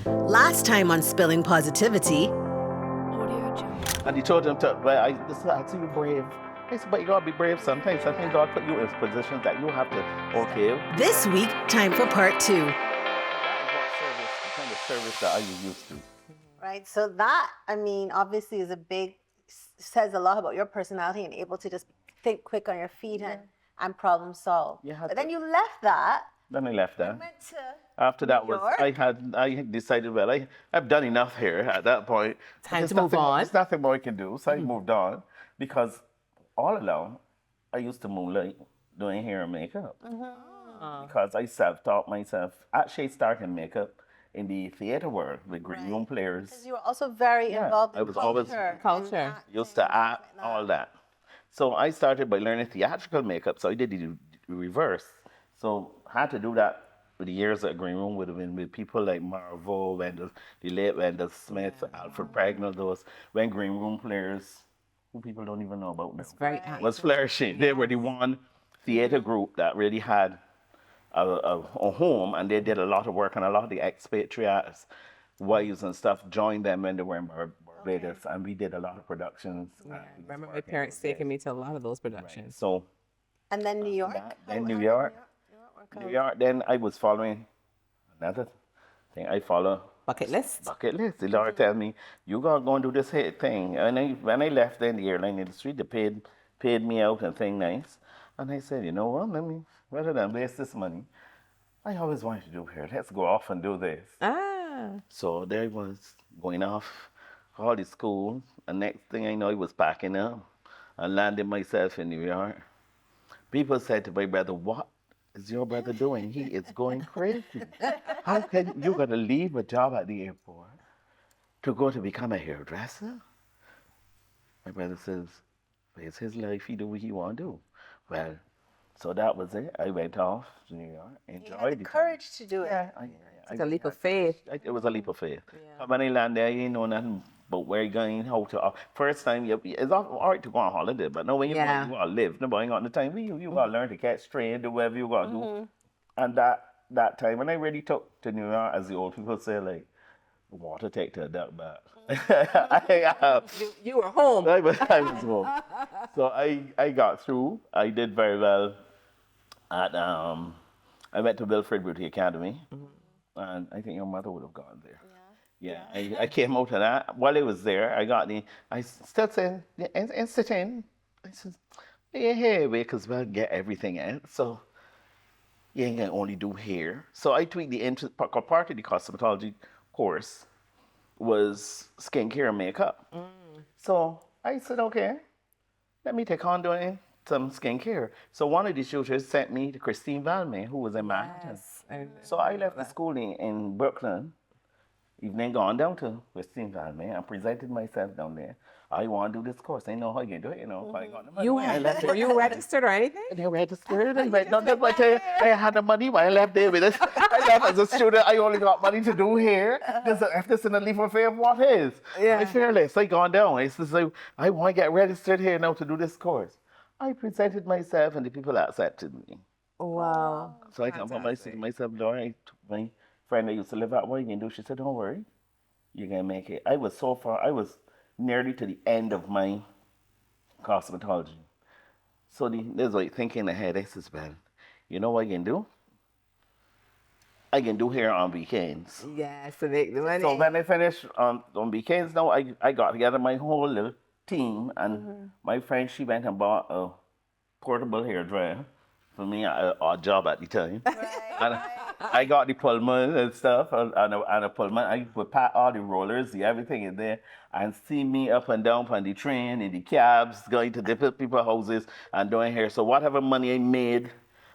Last time on Spilling Positivity. And he told him to, well, I see you brave. I said, but you gotta be brave sometimes. Sometimes God put you in positions that you have to, okay. This week, time for part 2. That is what service, the kind of service that I was used to. Right, so that, I mean, obviously is says a lot about your personality and able to just think quick on your feet and problem solve. But then you left that. Then I left that. And went to After that New York. I had decided, well, I've done enough here at that point. Time to move on. There's nothing more I can do. So I moved on because all along I used to moonlight doing hair and makeup. Because I self-taught myself. Actually started makeup in the theater world with green room players. Because you were also very involved in I was always culture. Used to act, all that. So I started by learning theatrical makeup. So I did the reverse. So I had to do that with the years at Green Room would have been with people like Marvo, the late Wendell Smith, Alfred Pragnell, those when Green Room players, who people don't even know about now, was flourishing. They were the one theater group that really had a home, and they did a lot of work, and a lot of the expatriates, wives and stuff, joined them when they were in Barbados, and we did a lot of productions. I remember my parents taking me to a lot of those productions. Right. So, and then New York. New York. Then I was following another thing. I follow bucket list. The Lord tell me, you gotta go and do this thing. And when I left in the airline industry, they paid me out and thing nice. And I said, you know what? Rather than waste this money, I always wanted to do here. Let's go off and do this. So there I was going off all the school. And next thing I know, I was packing up and landing myself in New York. People said to my brother, what is your brother doing? He is going crazy. How can you gotta leave a job at the airport to go to become a hairdresser? My brother says, it's his life, he do what he want to do. Well, so that was it. I went off to New York, enjoyed it. You had the courage to do it. It's a leap of faith. It was a leap of faith. When I landed there, you didn't know nothing about where you're going, how to. First time, it's all right to go on holiday, but no, when you go, you gotta live. Nobody ain't got the time. You gotta learn to catch train, do whatever you gotta do. And that time, when I really took to New York, as the old people say, like, water take to a duck bath. You were home. I was home. So I got through. I did very well at I went to Wilfred Beauty Academy, and I think your mother would have gone there. I came out of that. While I was there, I still said, and sit in. I said, hey, because we'll get everything in. So you ain't gonna only do hair. So I tweaked the interest, part of the cosmetology course was skincare and makeup. So I said, okay, let me take on doing some skincare. So one of the tutors sent me to Christine Valme, who was in Manhattan. So I left the school in Brooklyn, evening gone down to Christine Valme and presented myself down there. I want to do this course. I know how you can do it, I got the money. Were you registered or anything? They registered. I had the money when I left there with it. I left as a student. I only got money to do hair. If this is a leap of faith, what is? I fearless. I gone down. I said, I want to get registered here now to do this course. I presented myself and the people accepted me. Wow. So I got myself, Laura, my friend that used to live out, what you can do? She said, don't worry. You're going to make it. I was so far, I was nearly to the end of my cosmetology. So there's like thinking ahead. I says, well, you know what I can do? I can do hair on weekends. Yes, to make the money. So when I finished on weekends, now I got together my whole little team, and my friend, she went and bought a portable hair dryer for me, an odd job at the time. And I got the Pullman and stuff, and a Pullman. I would pack all the rollers, everything in there, and see me up and down on the train, in the cabs, going to different people's houses and doing hair. So whatever money I made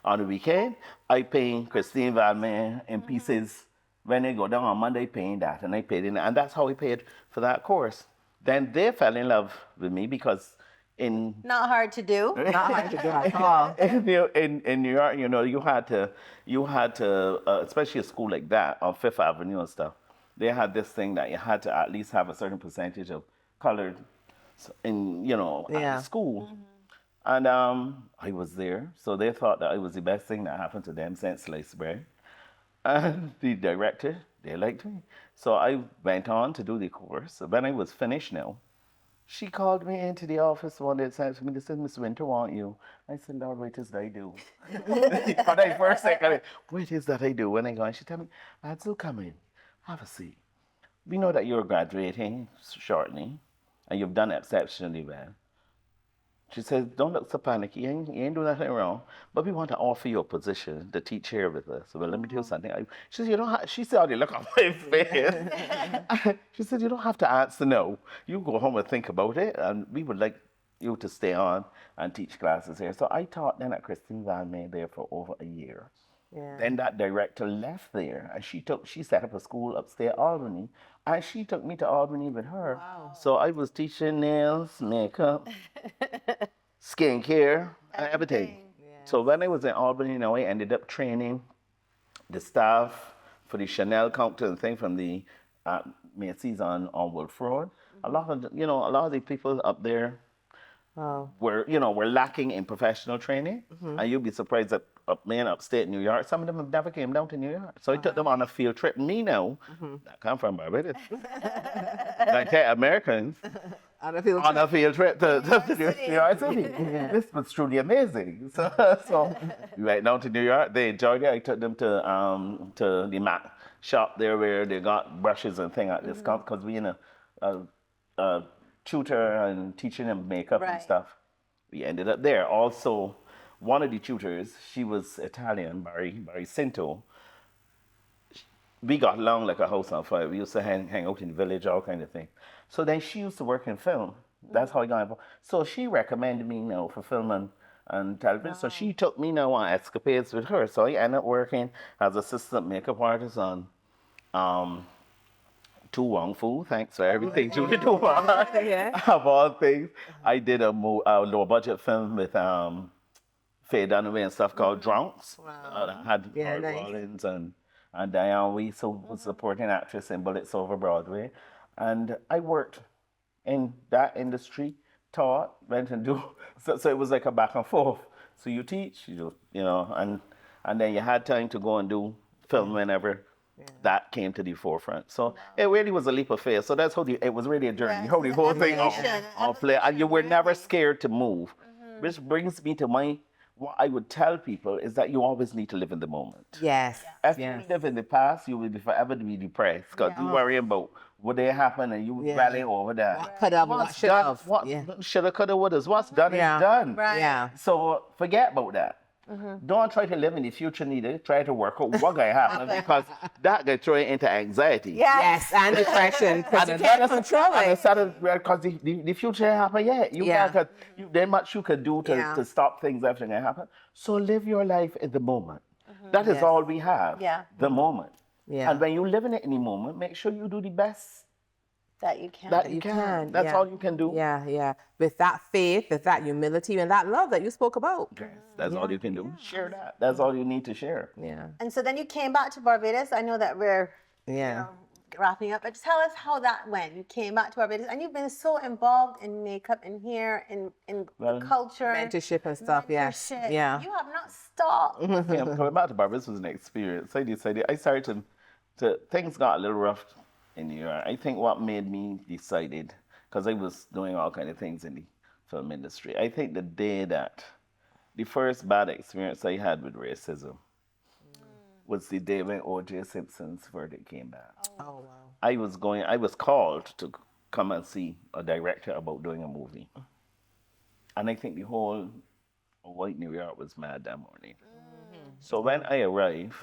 on the weekend, I pay Christine Valme in pieces. When I go down on Monday, paying that, and I paid it, and that's how I paid for that course. Then they fell in love with me because not hard to do. Not hard to do at all. In New York, you had to, especially a school like that on Fifth Avenue and stuff. They had this thing that you had to at least have a certain percentage of colored in, at school. And I was there, so they thought that it was the best thing that happened to them since sliced bread. And the director, They liked me. So I went on to do the course. So when I was finished now, she called me into the office one day and said to me, "This is Miss Winter want you." I said, "Lord, what is that I do?" When I first said, "What is that I do?" When I go, and she told me, "Adzil, come in, have a seat. We know that you're graduating shortly, and you've done exceptionally well." She says, "Don't look so panicky. You ain't doing nothing wrong. But we want to offer you a position to teach here with us." Well, let me tell you something. She said, "You don't have," she said, "Oh, look on my face." She said, "You don't have to answer no. You go home and think about it, and we would like you to stay on and teach classes here." So I taught then at Christine Van May there for over a year. Yeah. Then that director left there, and she set up a school upstate Albany, and she took me to Albany with her. Wow. So I was teaching nails, makeup, skincare, and everything. So when I was in Albany, I ended up training the staff for the Chanel counter and thing from the Macy's on Wolf Road. A lot of the people up there Wow. were lacking in professional training, and you'd be surprised that upstate New York, some of them have never came down to New York. So I took them on a field trip. Me now, I come from Barbados, like Americans On a field on a field trip to New York City. This was truly amazing. So we went down to New York. They enjoyed it. I took them to the Mac shop there where they got brushes and thing at discount because we in a tutor and teaching them makeup and Right. stuff. We ended up there. Also, one of the tutors, she was Italian, Barry Cinto. We got along like a house on fire. We used to hang out in the village, all kind of thing. So then she used to work in film. That's how I got involved. So she recommended me now for film and television. So she took me now on escapades with her. So I ended up working as assistant makeup artist on Tu Wong Fu. Thanks for everything, Julie Tu Wong. Yeah. Of all things, I did a low budget film with Faye Dunaway and stuff called Drunks. I had Yeah, Howard nice. Rollins and Diane Weiss, who was supporting actress in Bullets Over Broadway. And I worked in that industry, taught, went and do. So it was like a back and forth. So you teach, and then you had time to go and do film whenever that came to the forefront. So it really was a leap of faith. So that's how it was really a journey. How the whole thing all play. And you were never scared to move. Which brings me to what I would tell people is that you always need to live in the moment. Yes. If you live in the past, you will be forever be depressed because you worry about what they happen and you rally over that. What could have, what should have. What shoulda, coulda, woulda. What's done is done. Right. Yeah. So forget about that. Don't try to live in the future neither. Try to work out what's going to happen because that going to throw you into anxiety. Yes, and depression. Because you can't control it. Because the future ain't happen yet. There's much you can do to stop things after they happen. So live your life in the moment. That is all we have. Yeah. The moment. Yeah. And when you live in it in the moment, make sure you do the best That you can. that you can. That's all you can do. Yeah, yeah. With that faith, with that humility, and that love that you spoke about. Yes, that's all you can do. Share that. That's all you need to share. Yeah. And so then you came back to Barbados. I know that we're Yeah. wrapping up, but just tell us how that went. You came back to Barbados, and you've been so involved in makeup and hair, in the culture, Mentorship and stuff, yes. mentorship. Yeah. You have not stopped. Yeah, coming back to Barbados was an experience. I started to things got a little rough in New York. I think what made me decided, because I was doing all kind of things in the film industry. I think the first bad experience I had with racism was the day when O.J. Simpson's verdict came back. Oh, wow. I was called to come and see a director about doing a movie. And I think the whole white New York was mad that morning. So when I arrived,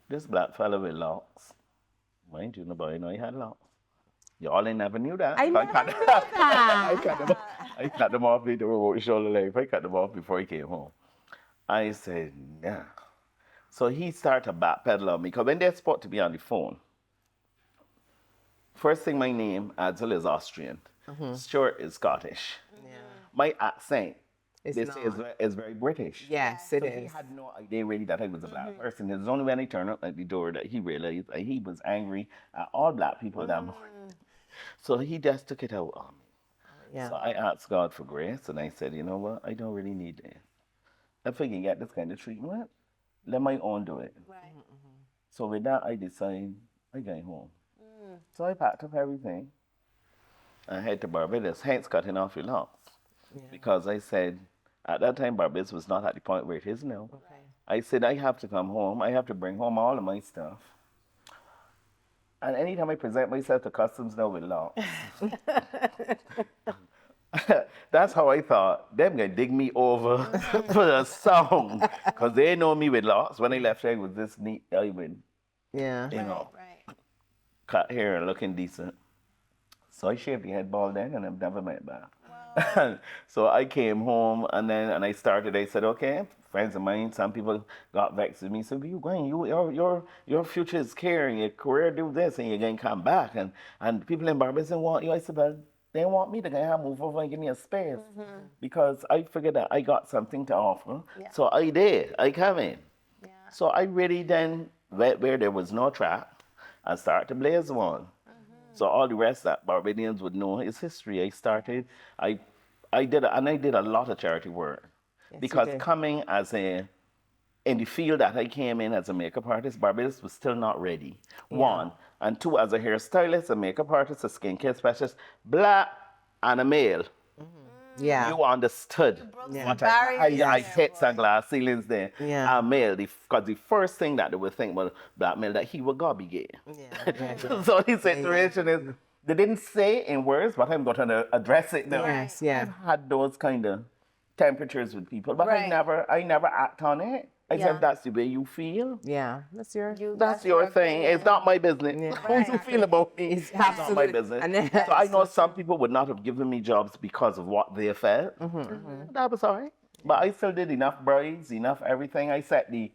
this black fellow with locks, mind you, nobody know he had locks. Y'all ain't never knew that. I never knew that. I cut them off before I cut them off before he came home. I said, nah. So he started to backpedal on me, because when they're supposed to be on the phone, first thing, my name, Adzil, is Austrian. Stuart is Scottish. Yeah. My accent, It's they say, is very British. Yes, it So is. he had no idea really that I was a black person. It was only when I turned up at the door that he realized that he was angry at all black people that morning. So he just took it out on me. Yeah. So I asked God for grace, and I said, you know what? I don't really need this. If I can get this kind of treatment, let my own do it. Right. So with that, I decided I going home. So I packed up everything and head to Barbados, hence cutting off your locks. Because I said, at that time, Barbados was not at the point where it is now. Okay. I said, I have to come home. I have to bring home all of my stuff. And anytime I present myself to customs now with locks, that's how I thought. Them gonna dig me over for the song. Because they know me with locks. When I left there, it was this neat, with, Yeah. you know, Right. cut hair and looking decent. So I shaved the head bald then and I've never went back. So I came home and I started, I said, okay, friends of mine, some people got vexed with me, said, where you going? Your future is here and your career do this and you're going to come back. And people in Barbados want you. I said, well, they want me to go move over and give me a space because I figured that I got something to offer. Yeah. So I did. I come in. Yeah. So I really then went where there was no track and started to blaze one. So all the rest that Barbadians would know is history. I did a lot of charity work because coming in the field that I came in as a makeup artist, Barbados was still not ready. One. And two, as a hairstylist, a makeup artist, a skincare specialist, black and a male. Yeah. You understood what I hit some glass ceilings there. Yeah. A male, because the first thing that they would think was black male that he would God be gay. Yeah. So the situation is, they didn't say in words, but I'm going to address it now. Yes, yeah. I've had those kind of temperatures with people, but Right. I never act on it. I Yeah. said that's the way you feel. Yeah. That's your. That's your thing. It's not my business. Yeah. How you feel about me? It's It's not my absolute- business. and then- So I know some people would not have given me jobs because of what they felt. That was all right. But I still did enough brides, enough everything. I set the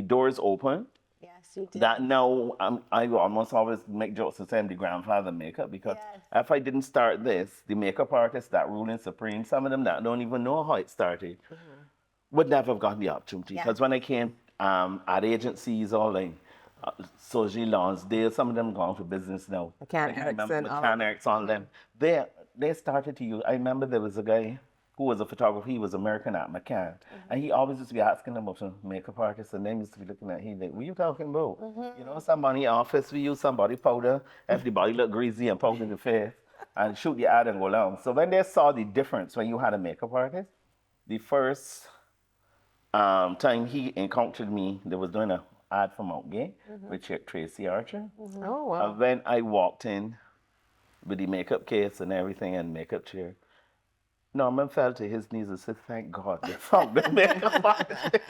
doors open. Yes, you did. That now I almost always make jokes to say I'm the grandfather makeup because if I didn't start this, the makeup artists that ruling supreme, some of them that don't even know how it started, would never have gotten the opportunity. Because when I came at agencies, all like Soji Lonsdale, some of them gone for business now. Mechanics on them. They started to use. I remember there was a guy who was a photographer. He was American at McCann, and he always used to be asking them about a makeup artist, and they used to be looking at him like, "What you talking about? You know, somebody office we use somebody powder. If the body look greasy and powder the face, and shoot the ad and go long." So when they saw the difference when you had a makeup artist, the first time he encountered me, they was doing an ad for Mount Gay with Tracy Archer. Oh, wow. And when I walked in with the makeup case and everything and makeup chair, Norman fell to his knees and said, "Thank God they found the makeup artist."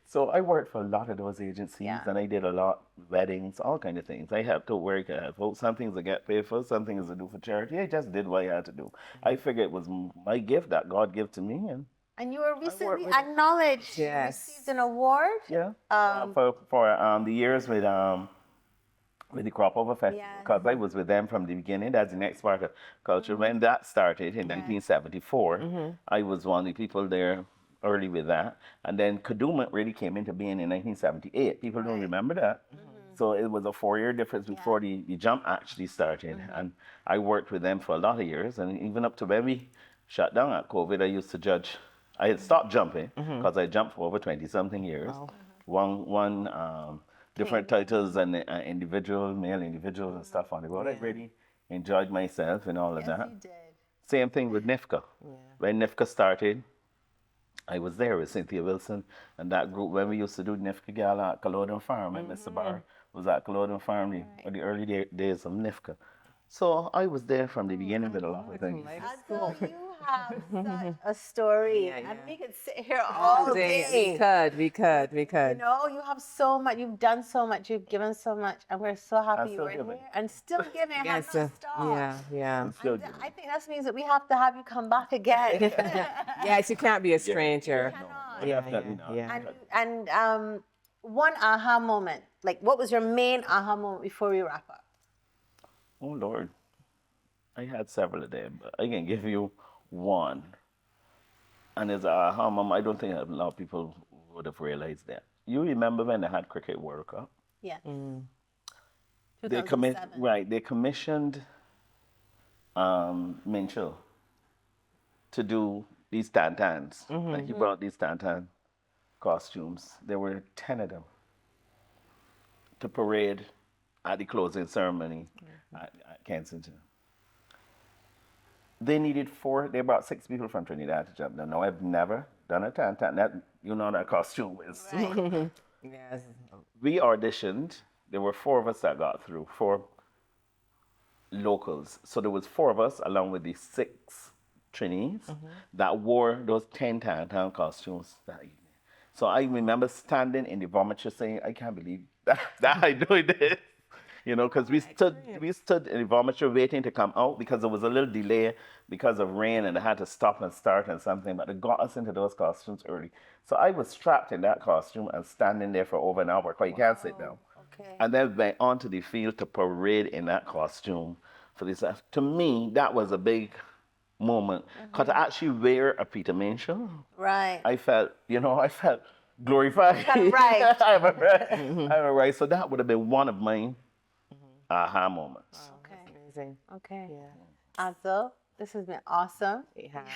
So I worked for a lot of those agencies and I did a lot weddings, all kind of things. I had to work. I had some things I get paid for, some things I do for charity. I just did what I had to do. I figured it was my gift that God gave to me, And you were recently acknowledged. Yes. You received an award. for the years with the Crop Over Festival, because I was with them from the beginning. That's the next part of culture. When that started in 1974, I was one of the people there early with that. And then Kadooment really came into being in 1978. People don't remember that. So it was a 4-year difference before the jump actually started. And I worked with them for a lot of years. And even up to when we shut down at COVID, I used to judge. I had stopped jumping because I jumped for over 20-something years. Wow. One different titles and male individuals and stuff on the road. I really enjoyed myself and all of that. You did. Same thing with NIFCA. When NIFCA started, I was there with Cynthia Wilson and that group when we used to do NIFCA Gala at Culloden Farm. And Mr. Barr was at Culloden Farm the early days of NIFCA. So I was there from the beginning with a lot of things. Adzil, you have such a story, and we could sit here all day. We could. You know, you have so much. You've done so much. You've given so much, and we're so happy you were here and still giving. Have not stopped. Yeah. I think that means that we have to have you come back again. Yes, you can't be a stranger. You Yeah. And one aha moment. Like, what was your main aha moment before we wrap up? Oh, Lord. I had several of them, but I can give you one. And it's aha moment. I don't think a lot of people would have realized that. You remember when they had Cricket World Cup? Yeah. 2007. They commissioned Minchell to do these tantans. Like he brought these tantan costumes. There were 10 of them. to parade at the closing ceremony at Kensington. They needed they brought 6 people from Trinidad to jump. No, I've never done a tan. That, you know, that costume is. Right. Yes. We auditioned. There were 4 of us that got through, 4 locals. So there was 4 of us along with the 6 trainees that wore those tan costumes that evening. So I remember standing in the vomitory saying, I can't believe that I doing this. You know, because we stood in the vomitory waiting to come out because there was a little delay because of rain and they had to stop and start and something, but they got us into those costumes early. So I was strapped in that costume and standing there for over an hour because you can't sit down. Okay. And then went onto the field to parade in that costume for this. To me, that was a big moment because to actually wear a Peter Minshall, Right. I felt glorified. Right. I'm a right. So that would have been one of my aha moments. Okay. Amazing. Okay. Yeah. Adzil, this has been awesome. It has.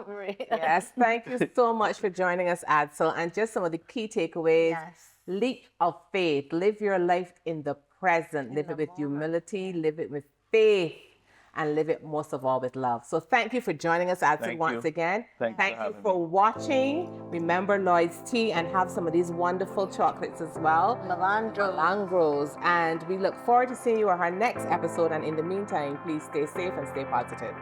Maria. Yes, thank you so much for joining us, Adzil. And just some of the key takeaways. Yes. Leap of faith. Live your life in the present. Live it with humility. Live it with faith. And live it most of all with love. So thank you for joining us, Adzil, once again. Thank you for watching. Remember Lloyd's Tea and have some of these wonderful chocolates as well. Melangros. And we look forward to seeing you on our next episode. And in the meantime, please stay safe and stay positive.